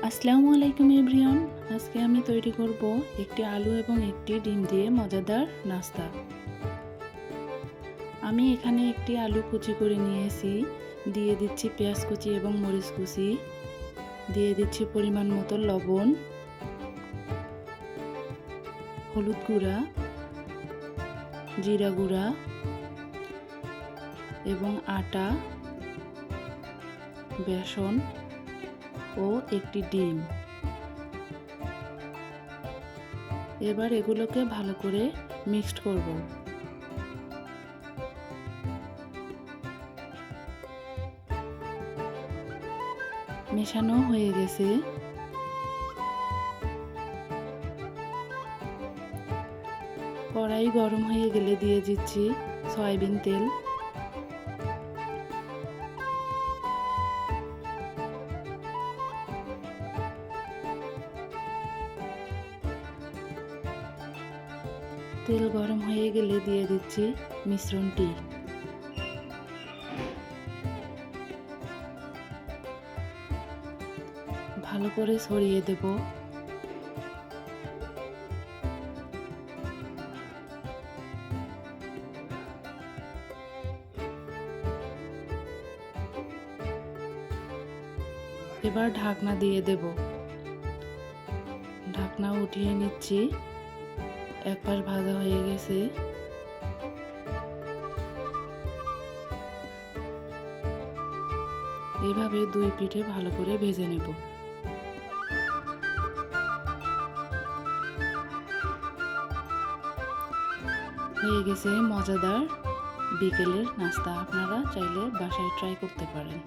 আসসালামু আলাইকুম এভরিওয়ান। আজকে আমি তৈরি করব একটি আলু এবং একটি ডিম দিয়ে মজাদার নাস্তা। আমি এখানে একটি আলু কুচি করে নিয়েছি, দিয়ে দিচ্ছি পেঁয়াজ কুচি এবং মরিচ কুচি, দিয়ে দিচ্ছি পরিমাণ মতো লবণ, হলুদ গুঁড়া, জিরা গুঁড়া এবং আটা, বেসন ও একটি ডিম। এবার এগুলোকে ভালো করে মিক্সড করব। মেশানো হয়ে গেছে। কড়াই গরম হয়ে গেলে দিয়ে দিচ্ছি সয়াবিন তেল। তেল গরম হয়ে গেলে দিয়ে দিচ্ছি মিশ্রণটি। ভালো করে ছড়িয়ে দেব। এবার ঢাকনা দিয়ে দেব। ঢাকনা উঠিয়ে নিচ্ছি। এক পাশ ভাজা হয়ে গেছে। এভাবে দুই পিঠে ভালো করে ভেজে নেব। হয়ে গেছে মজাদার বিকেলের নাস্তা। আপনারা চাইলে বাসায় ট্রাই করতে পারেন।